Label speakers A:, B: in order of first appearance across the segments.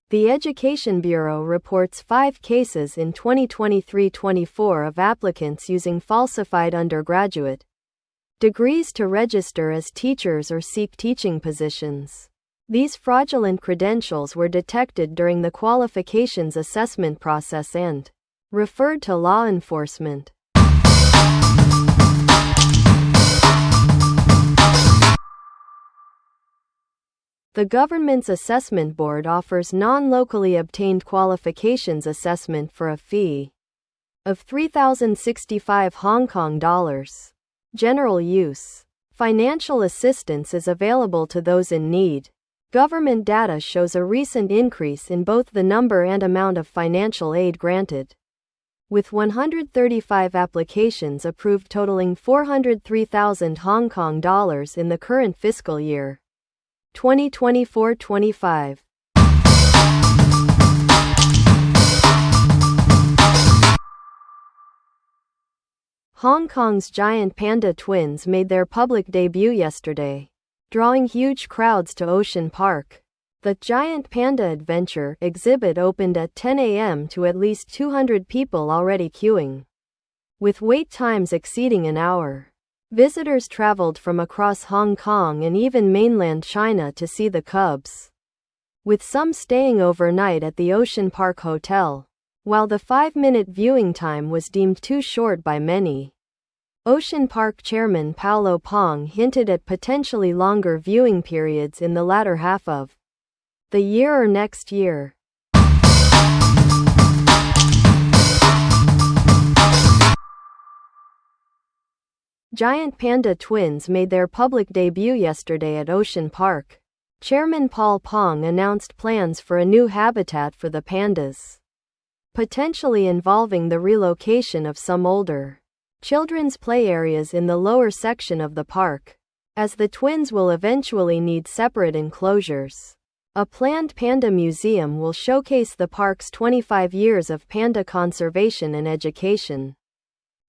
A: The Education Bureau reports 5 cases in 2023-24 of applicants using falsified undergraduate degrees to register as teachers or seek teaching positions. These fraudulent credentials were detected during the qualifications assessment process and referred to law enforcement. The government's assessment board offers non-locally obtained qualifications assessment for a fee of 3,065 Hong Kong dollars. General use. Financial assistance is available to those in need. Government data shows a recent increase in both the number and amount of financial aid granted, with 135 applications approved totaling 403,000 Hong Kong dollars in the current fiscal year, 2024-25. Hong Kong's giant panda twins made their public debut yesterday, drawing huge crowds to Ocean Park. The Giant Panda Adventure exhibit opened at 10 a.m. to at least 200 people already queuing, with wait times exceeding an hour. Visitors traveled from across Hong Kong and even mainland China to see the cubs, with some staying overnight at the Ocean Park Hotel. While the 5-minute viewing time was deemed too short by many, Ocean Park Chairman Paulo Pong hinted at potentially longer viewing periods in the latter half of the year or next year. Giant panda twins made their public debut yesterday at Ocean Park. Chairman Paul Pong announced plans for a new habitat for the pandas, potentially involving the relocation of some older children's play areas in the lower section of the park, as the twins will eventually need separate enclosures. A planned panda museum will showcase the park's 25 years of panda conservation and education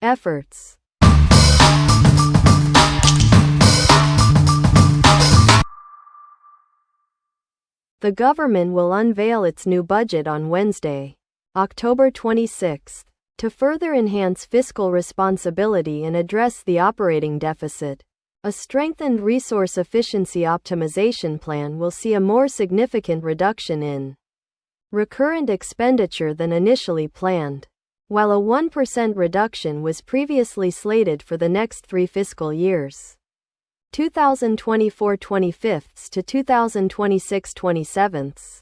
A: efforts. The government will unveil its new budget on Wednesday, October 26, to further enhance fiscal responsibility and address the operating deficit. A strengthened resource efficiency optimization plan will see a more significant reduction in recurrent expenditure than initially planned. While a 1% reduction was previously slated for the next 3 fiscal years, 2024-25 to 2026-27,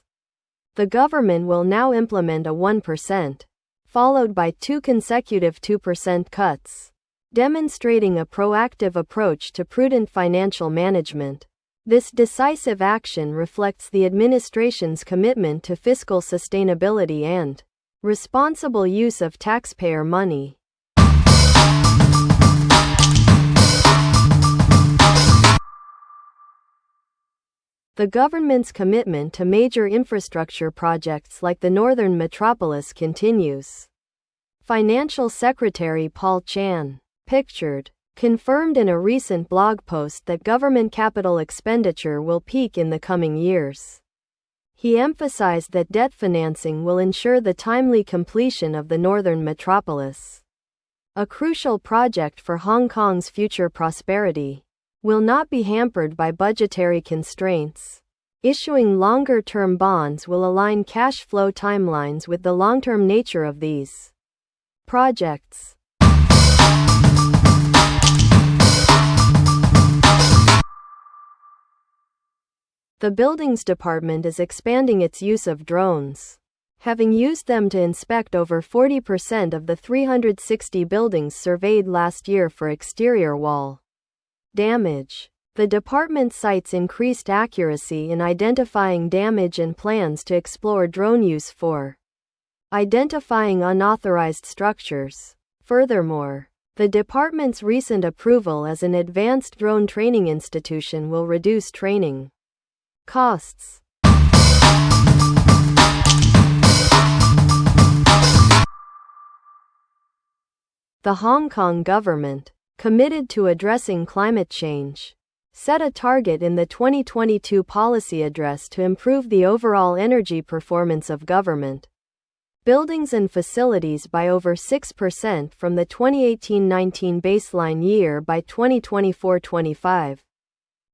A: the government will now implement a 1%, followed by 2 consecutive 2% cuts, demonstrating a proactive approach to prudent financial management. This decisive action reflects the administration's commitment to fiscal sustainability and responsible use of taxpayer money. The government's commitment to major infrastructure projects like the Northern Metropolis continues. Financial Secretary Paul Chan, pictured, confirmed in a recent blog post that government capital expenditure will peak in the coming years. He emphasized that debt financing will ensure the timely completion of the Northern Metropolis, a crucial project for Hong Kong's future prosperity, will not be hampered by budgetary constraints. Issuing longer-term bonds will align cash flow timelines with the long-term nature of these projects. The Buildings Department is expanding its use of drones, having used them to inspect over 40% of the 360 buildings surveyed last year for exterior wall damage. The department cites increased accuracy in identifying damage and plans to explore drone use for identifying unauthorized structures. Furthermore, the department's recent approval as an advanced drone training institution will reduce training costs. The Hong Kong government, committed to addressing climate change, set a target in the 2022 policy address to improve the overall energy performance of government buildings and facilities by over 6% from the 2018-19 baseline year by 2024-25.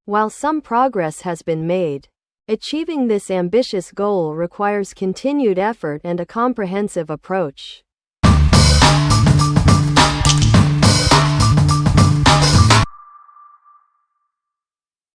A: While some progress has been made, achieving this ambitious goal requires continued effort and a comprehensive approach.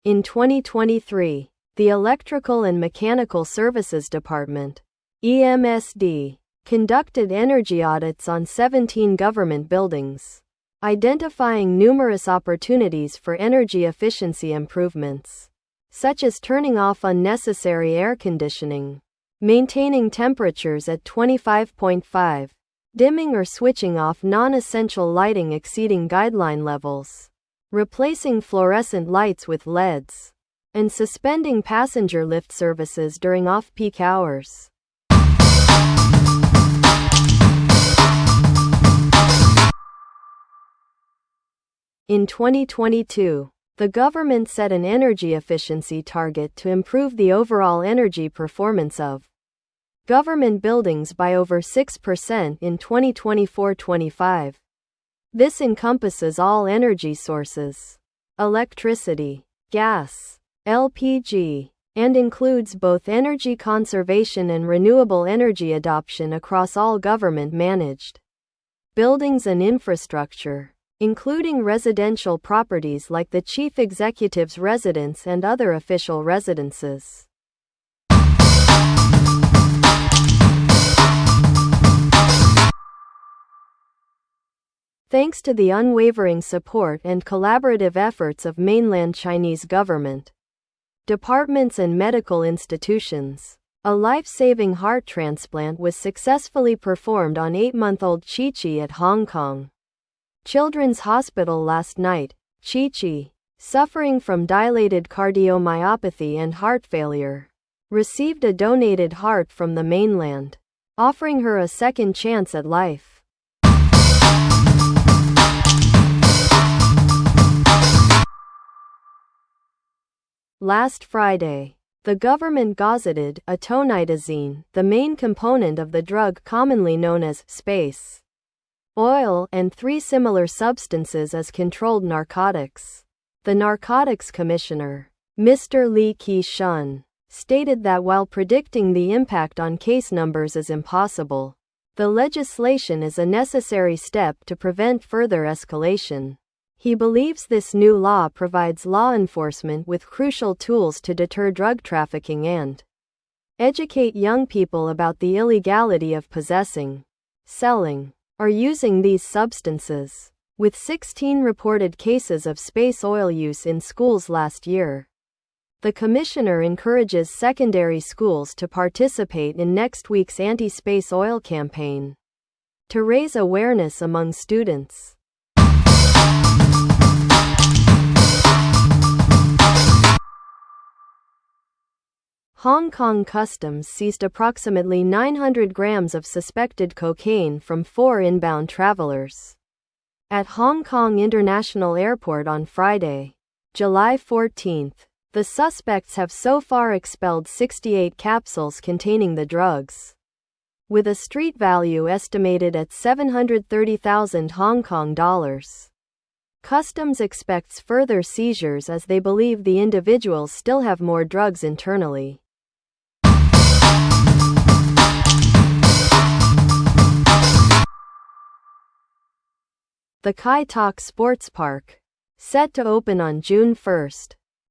A: In 2023, the Electrical and Mechanical Services Department, EMSD, conducted energy audits on 17 government buildings, identifying numerous opportunities for energy efficiency improvements, such as turning off unnecessary air conditioning, maintaining temperatures at 25.5, dimming or switching off non-essential lighting exceeding guideline levels, replacing fluorescent lights with LEDs, and suspending passenger lift services during off-peak hours. In 2022, the government set an energy efficiency target to improve the overall energy performance of government buildings by over 6% in 2024-25. This encompasses all energy sources, electricity, gas, LPG, and includes both energy conservation and renewable energy adoption across all government-managed buildings and infrastructure, including residential properties like the chief executive's residence and other official residences. Thanks to the unwavering support and collaborative efforts of mainland Chinese government, departments and medical institutions, a life-saving heart transplant was successfully performed on 8-month-old Chi-Chi at Hong Kong Children's Hospital last night. Chi-Chi, suffering from dilated cardiomyopathy and heart failure, received a donated heart from the mainland, offering her a second chance at life. Last Friday, the government gazetted atonitazine, the main component of the drug commonly known as space oil, and 3 similar substances as controlled narcotics. The Narcotics Commissioner, Mr. Li Keqiang, stated that while predicting the impact on case numbers is impossible, the legislation is a necessary step to prevent further escalation. He believes this new law provides law enforcement with crucial tools to deter drug trafficking and educate young people about the illegality of possessing, selling, or using these substances. With 16 reported cases of space oil use in schools last year, the commissioner encourages secondary schools to participate in next week's anti-space oil campaign to raise awareness among students. Hong Kong Customs seized approximately 900 grams of suspected cocaine from 4 inbound travelers at Hong Kong International Airport on Friday, July 14. The suspects have so far expelled 68 capsules containing the drugs, with a street value estimated at 730,000 Hong Kong dollars. Customs expects further seizures as they believe the individuals still have more drugs internally. The Kai Tak Sports Park, set to open on June 1,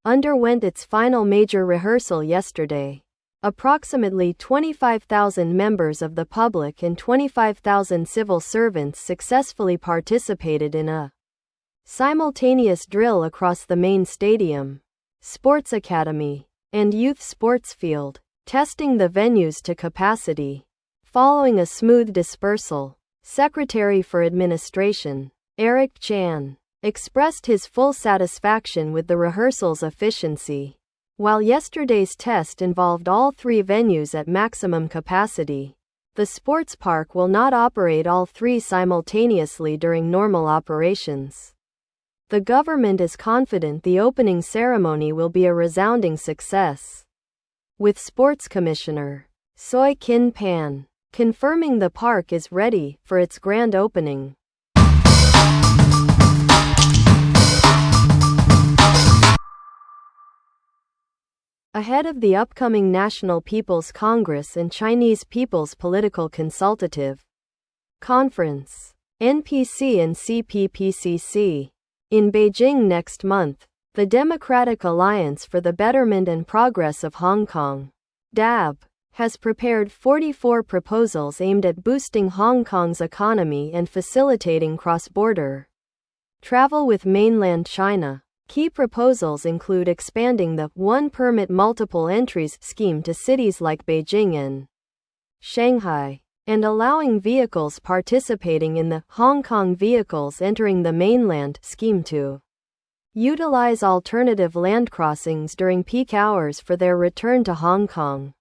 A: underwent its final major rehearsal yesterday. Approximately 25,000 members of the public and 25,000 civil servants successfully participated in a simultaneous drill across the main stadium, sports academy, and youth sports field, testing the venues to capacity. Following a smooth dispersal, Secretary for Administration, Eric Chan, expressed his full satisfaction with the rehearsal's efficiency. While yesterday's test involved all 3 venues at maximum capacity, the sports park will not operate all 3 simultaneously during normal operations. The government is confident the opening ceremony will be a resounding success, with Sports Commissioner Soy Kin Pan confirming the park is ready for its grand opening. Ahead of the upcoming National People's Congress and Chinese People's Political Consultative Conference (NPC and CPPCC) in Beijing next month, the Democratic Alliance for the Betterment and Progress of Hong Kong (DAB) has prepared 44 proposals aimed at boosting Hong Kong's economy and facilitating cross-border travel with mainland China. Key proposals include expanding the One Permit Multiple Entries scheme to cities like Beijing and Shanghai, and allowing vehicles participating in the Hong Kong Vehicles Entering the Mainland scheme to utilize alternative land crossings during peak hours for their return to Hong Kong.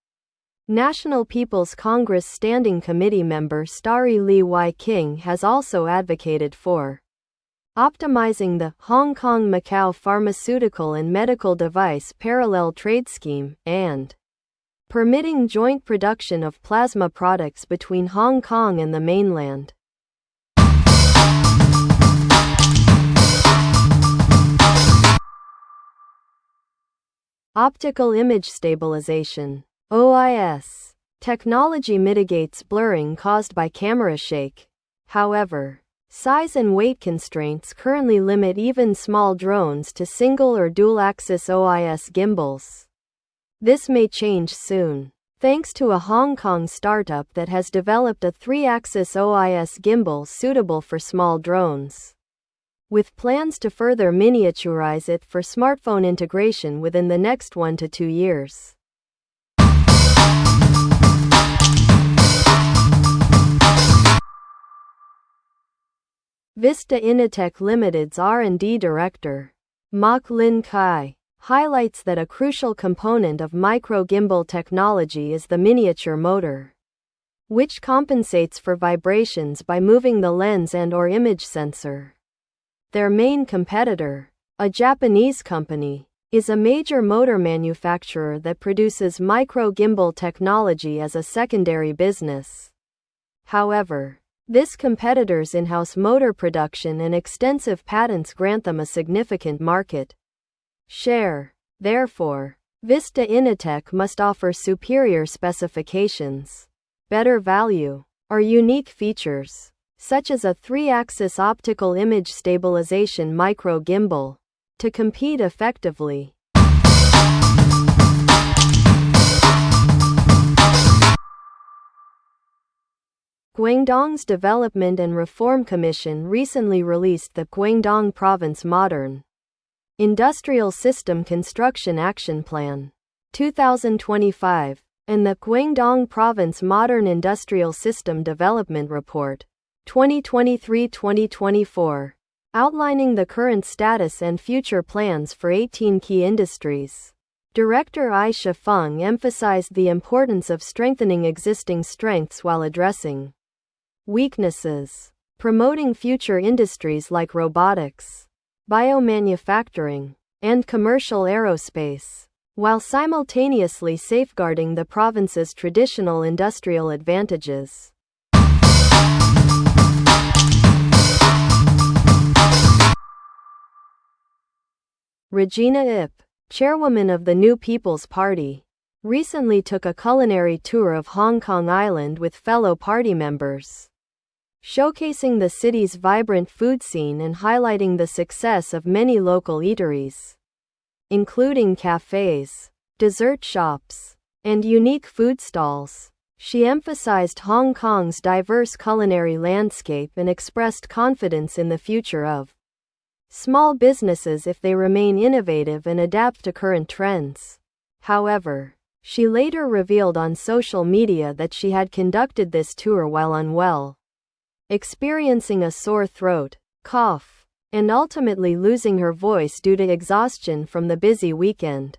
A: National People's Congress Standing Committee member Starry Lee Wai-king has also advocated for optimizing the Hong Kong-Macau Pharmaceutical and Medical Device Parallel Trade Scheme, and permitting joint production of plasma products between Hong Kong and the mainland. Optical Image Stabilization (OIS) technology mitigates blurring caused by camera shake. However, size and weight constraints currently limit even small drones to single or dual-axis OIS gimbals. This may change soon, thanks to a Hong Kong startup that has developed a 3-axis OIS gimbal suitable for small drones, with plans to further miniaturize it for smartphone integration within the next 1 to 2 years. Vista Initech Limited's R&D director, Mak Lin Kai, highlights that a crucial component of micro-gimbal technology is the miniature motor, which compensates for vibrations by moving the lens and/or image sensor. Their main competitor, a Japanese company, is a major motor manufacturer that produces micro-gimbal technology as a secondary business. However, this competitor's in-house motor production and extensive patents grant them a significant market share. Therefore, Vista Initech must offer superior specifications, better value, or unique features, such as a 3-axis optical image stabilization micro-gimbal, to compete effectively. Guangdong's Development and Reform Commission recently released the Guangdong Province Modern Industrial System Construction Action Plan 2025 and the Guangdong Province Modern Industrial System Development Report 2023-2024, outlining the current status and future plans for 18 key industries. Director Aisha Feng emphasized the importance of strengthening existing strengths while addressing weaknesses, promoting future industries like robotics, biomanufacturing, and commercial aerospace, while simultaneously safeguarding the province's traditional industrial advantages. Regina Ip, chairwoman of the New People's Party, recently took a culinary tour of Hong Kong Island with fellow party members, showcasing the city's vibrant food scene and highlighting the success of many local eateries, including cafes, dessert shops, and unique food stalls. She emphasized Hong Kong's diverse culinary landscape and expressed confidence in the future of small businesses if they remain innovative and adapt to current trends. However, she later revealed on social media that she had conducted this tour while unwell, experiencing a sore throat, cough, and ultimately losing her voice due to exhaustion from the busy weekend.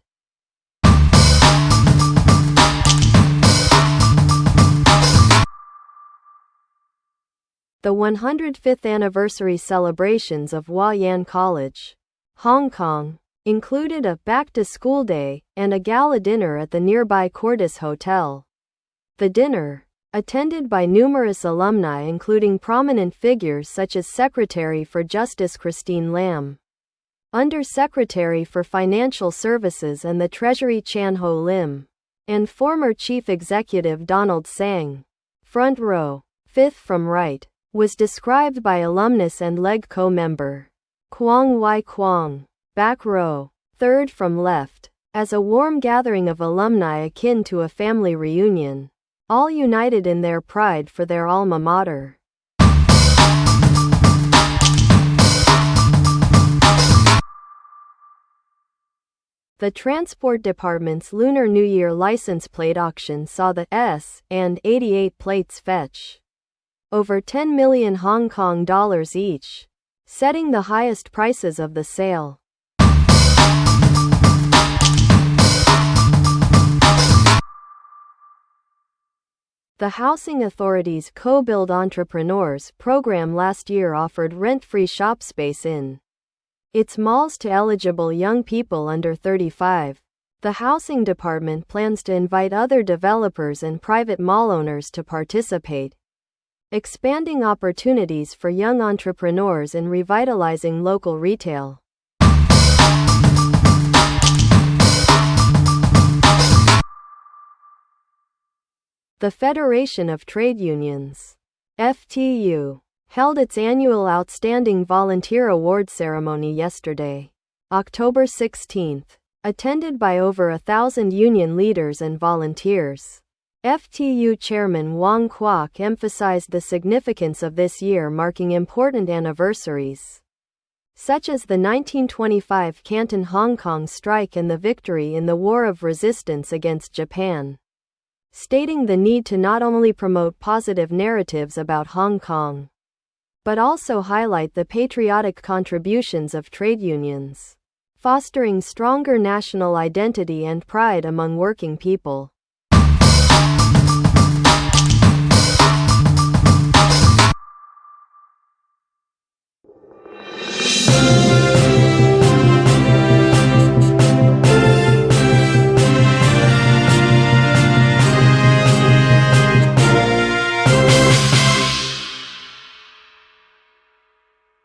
A: The 105th anniversary celebrations of Hua Yan College, Hong Kong, included a back-to-school day and a gala dinner at the nearby Cordis Hotel. The dinner, attended by numerous alumni including prominent figures such as Secretary for Justice Christine Lam, Under-Secretary for Financial Services and the Treasury Chan Ho Lim, and former Chief Executive Donald Tsang. Front row, fifth from right, was described by alumnus and LegCo member Kwong Wai Kwong. Back row, third from left, as a warm gathering of alumni akin to a family reunion, all united in their pride for their alma mater. The Transport Department's Lunar New Year license plate auction saw the S and 88 plates fetch over 10 million Hong Kong dollars each, setting the highest prices of the sale. The Housing Authority's Co-Build Entrepreneurs program last year offered rent-free shop space in its malls to eligible young people under 35. The Housing Department plans to invite other developers and private mall owners to participate, expanding opportunities for young entrepreneurs and revitalizing local retail. The Federation of Trade Unions, FTU, held its annual Outstanding Volunteer Award ceremony yesterday, October 16, attended by over 1,000 union leaders and volunteers. FTU Chairman Wong Kwok emphasized the significance of this year marking important anniversaries, such as the 1925 Canton-Hong Kong strike and the victory in the War of Resistance against Japan, stating the need to not only promote positive narratives about Hong Kong, but also highlight the patriotic contributions of trade unions, fostering stronger national identity and pride among working people.